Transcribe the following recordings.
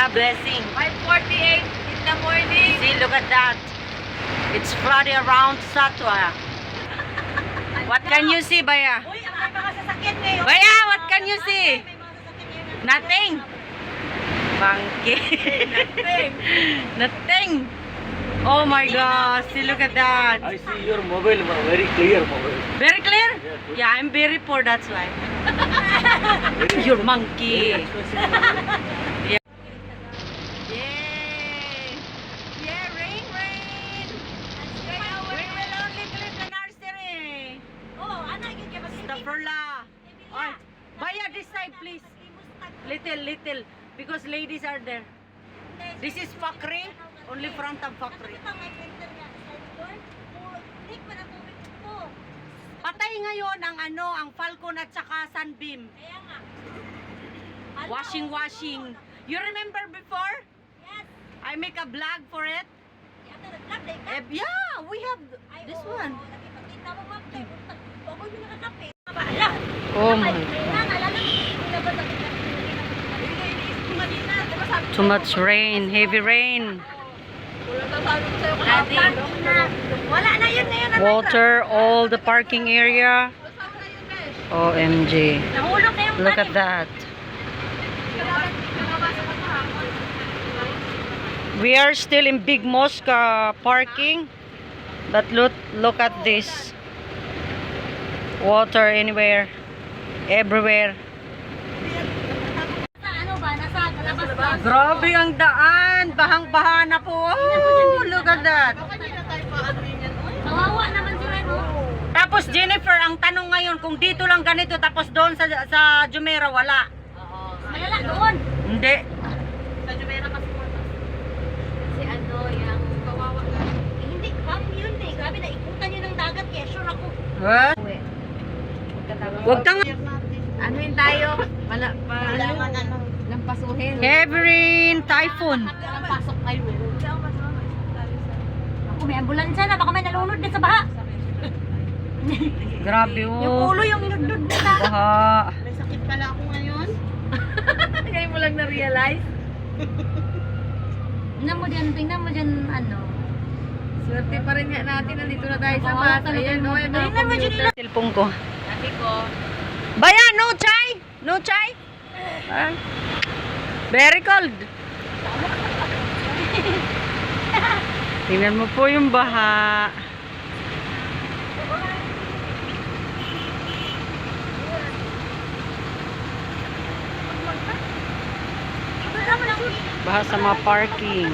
a blessing. 5:48 in the morning. See, look at that. It's flooding around Satwa. What can you see, Baya? Uy, ang may mga sasakyan ngayon. Baya, what can you see? May mga sasakyan ngayon. Nothing. Monkey. Nothing. Nothing. Oh my gosh, see, look at that. I see your mobile, very clear mobile. Very clear? Yeah, I'm very poor, that's why. Your monkey. Yeah. Yay! Yeah, rain, rain! We will only clean the nursery. Oh, anak, yun kaya Stafurla. Ay, Baya, this side, please. Little, because ladies are there. This is factory, only front of factory. Patay ngayon ang ang Falcon at saka Sunbeam. Kaya nga. Washing. You remember before? Yes. I make a vlog for it. Yata nag-vlog day ka? Yeah, we have this oo, one. nakipagkita mo, ma'am. Bago yung nakakape. Mabaala. Oh my Too much rain, heavy rain. Wala na yun ngayon. Water, all the parking area. OMG. Nahulog na yung Look at that. We are still in Big Mosca parking. But look at this. Water anywhere. Everywhere. Ano ba? Nasa labas ba? Grabe ang daan. Bahang-baha na po. Oh, look at that. Kawawa naman sila, no? Tapos Jennifer, ang tanong ngayon kung dito lang ganito tapos doon sa Jumeirah wala. Malala doon. Hindi. Sa Jumeirah kasi kasi ano, yung kawawa ka. Hindi, ma'am, yun eh. Grabe, naikutan yun ng dagat. Kaya sure ako. What? Huwag kang Ano yun tayo? Lampasuhin. heavy rain, typhoon. Pasok kayo. Ako, may ambulansya na. Baka may nalunod din sa baha. Grabe Yung oh. ulo yung inudod na. Baha. May sakit pala ako ngayon. Ngayon mo lang na-realize. Tingnan mo dyan, ano. Swerte pa rin nga natin, nandito na tayo sa Oo, bus. talaga. Ayan, no, yung mga Tingnan mo dyan computer. Cellphone ko. Sabi ko, Baya, no chai? No chai? Ah. Very cold. Tingnan mo po yung baha. Baha sa mga parking.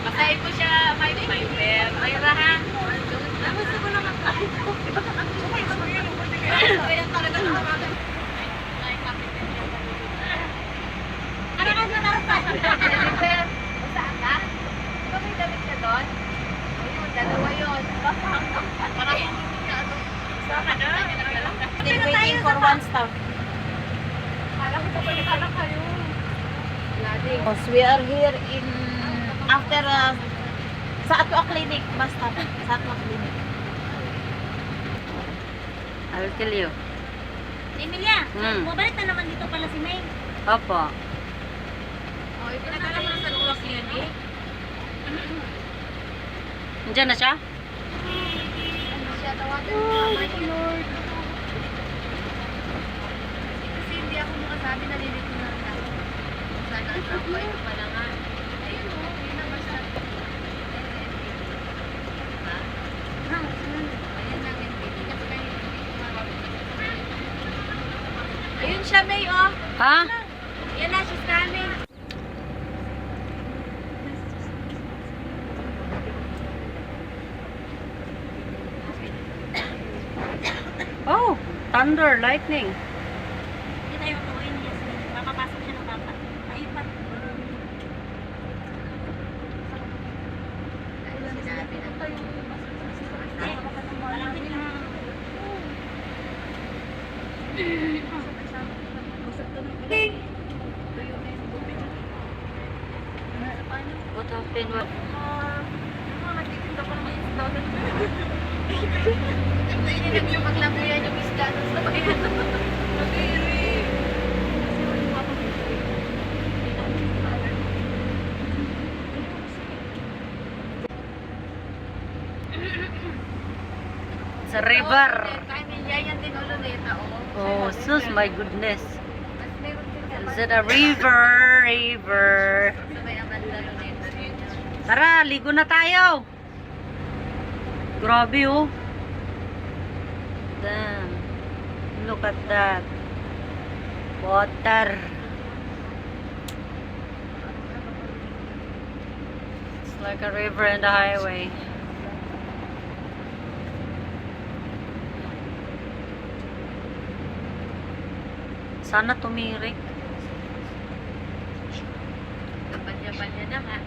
pakain ko siya 5-5 per. May rahan. Ano ka sa nasa? Jennifer, saan ka? Di ba may damit ka doon? Ayun, dalawa yun. Parang hindi ka ano. Saan ka na? They're waiting for one stop. Alam ko pa rin alam kayo. Because we are here in after sa Atwa Clinic, bus stop. Sa Atwa Clinic. I will tell you. Emilia, Bumalik na naman dito pala si May. Opo. Oh, ipinadala mo na sa Luwa Clinic. Nandiyan na siya? Ano siya, tawagan mo na my Lord. Kasi hindi ako makasabi, nalilito na rin ako. Sana ang tao ko, ito pala nga. Ayun o, yun naman siya. Diba? Ayan lang, hindi kasi kayo ayun siya, May, oh. Ha? Yan na, she's coming. Oh, thunder, lightning. Hindi tayo tuwin, yes. Makapasok siya ng dapat. Ayun pa. Sinabi na tayo. Walang pinang... What happened? What? Nagtitinda pa naman yung isda doon. Hindi nagpaglabuyan yung isda doon sa bayan. Sa river. I mean, yan din Oloneta, Oh, sus, my goodness. Mas meron din Is it a river? River. sa may Amanda Luneta rin. Tara, ligo na tayo. Grabe oh. Damn. Look at that. Water. It's like a river and a highway. Sana tumirik. Kampanya-panya na nga.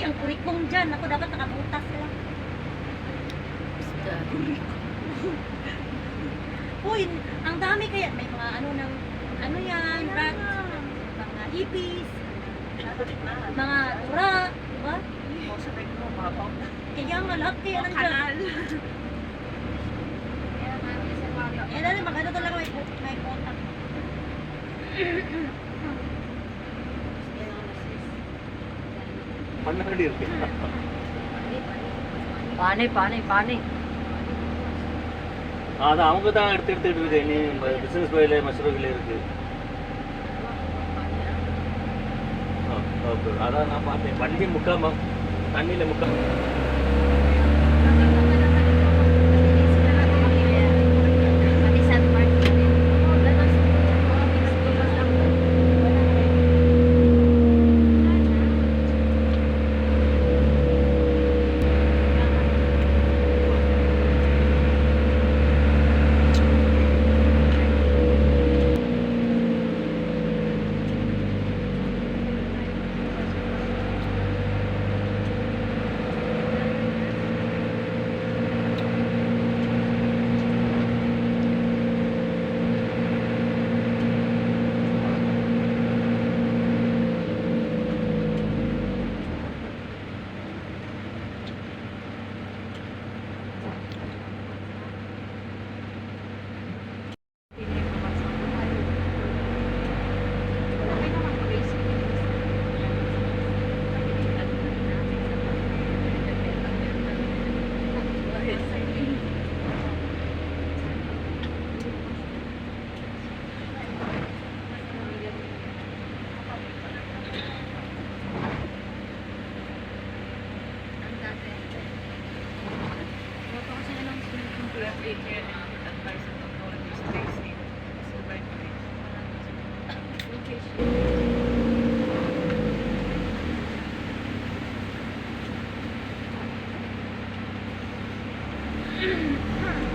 Ang kurikong dyan. Ako dapat nakabutas lang. Uy, ang dami kaya. May mga ano yan, rat, mga ipis, mga tura, diba? Kaya nga lahat kaya nandiyan. Eh, dali, magano talaga may contact. பண்ணாடி இருக்கு பானை அது அவங்க தான் எடுத்துட்டு இருக்கு நீ பிசினஸ் பையில மசூரில் இருக்கு அதான் நான் பார்த்தேன் வண்டி முக்காம தண்ணியில முக்காம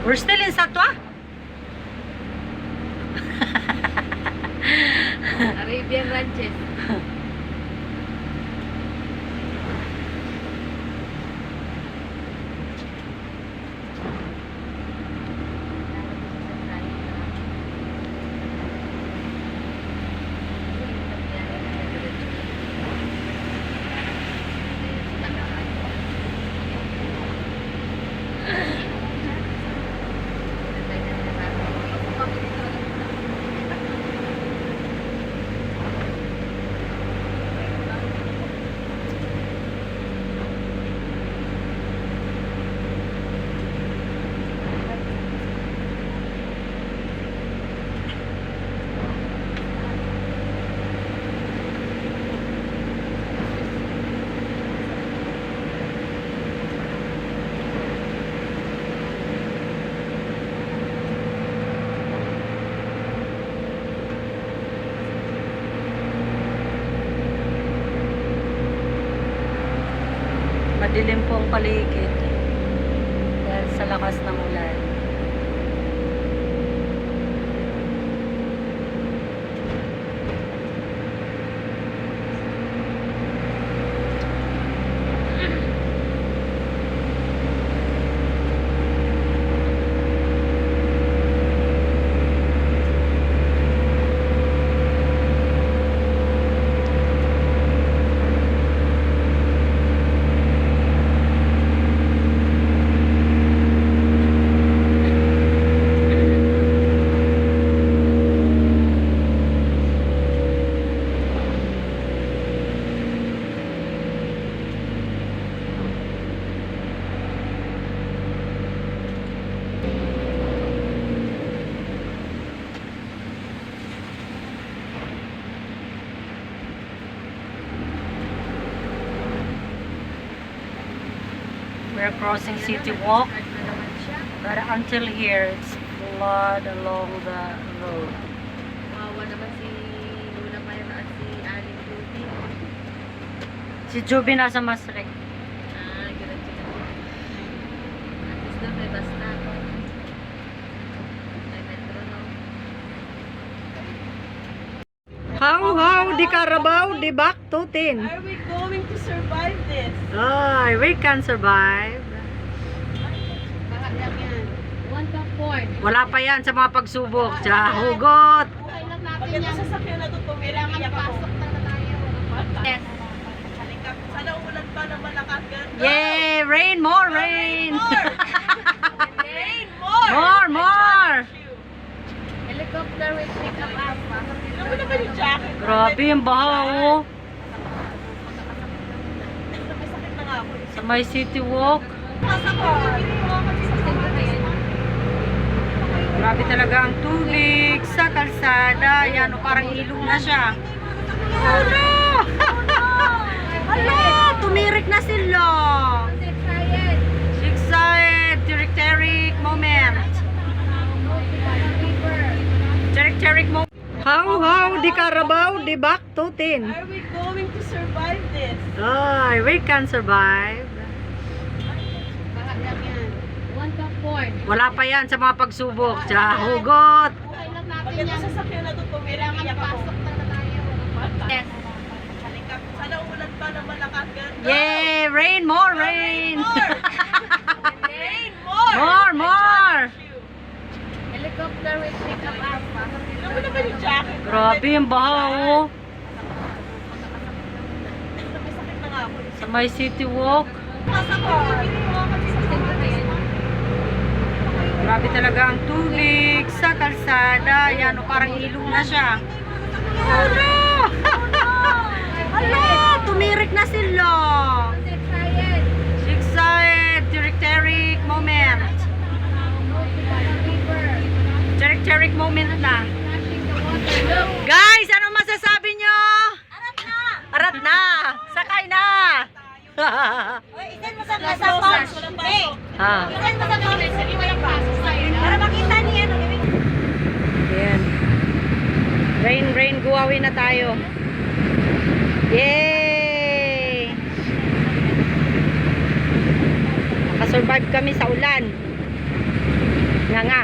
We're still in Satwa? Arabian Ranches. Madilim po ang paligid dahil sa lakas ng ulan. We're crossing City Walk, but until here it's flood along the road. Wawa naman si Lula Mayra at si Aling Ruby. Si Juby nasa Masre. Ah, ganun sila. At least doon may basta. May metro, no? How, di Carabao, di back to 10. Are we going to survive this? Ay, we can survive. Baka lang yan. 1.4. Wala pa yan sa mga pagsubok. Tsaka hugot. Okay lang natin Pag ito yan. sasakyan na ito, Kailangan tumilang ako. pasok na tayo. Yes. Halika, sana umulan pa ng malakas. Ganun. Yay! Rain, more rain! Rain more! More! Helicopter will pick up us. Alam mo naman yung jacket. Grabe yung baha, oh. May sakit na nga ako. Sa may City Walk. Grabe talaga ang tubig sa kalsada. Yan, oh, parang ilog na siya. Hala! Hala! Tumirik na sila. Try it. Excited! Tirik-tirik moment. Tirik-tirik moment. How, di Carabao, di back to 10. Are we going to survive this? Ay, we can survive. Baka lang yan. 1.4. Wala pa yan sa mga pagsubok. Tsaka hugot. Okay lang Pag natin ito yan. sasakyan na ito, tumilang Kailangan ako. pasok na tayo. Yes. Halika, sana umulan pa ng malakas. Ganun. Yay! Rain, more rain! Rain more! More! Helicopter will pick up us. Alam mo naman yung jacket. Grabe yung baha, oh. May sakit na nga ako. Sa may City Walk. Grabe talaga ang tubig sa kalsada. Yan, oh, parang ilog na siya. Hala! Hala! Tumirik na sila. Try it. Excited! Tirik-tirik moment. Tirik-tirik moment na. Guys, ano masasabi nyo? Arat na! Sakay na! Isan mo sa pouch. Hey, Ah, isan mo sa pouch. Para makita niya. ayan. Rain, guwawi na tayo. Yay! Nakasurvive kami sa ulan. Nga nga.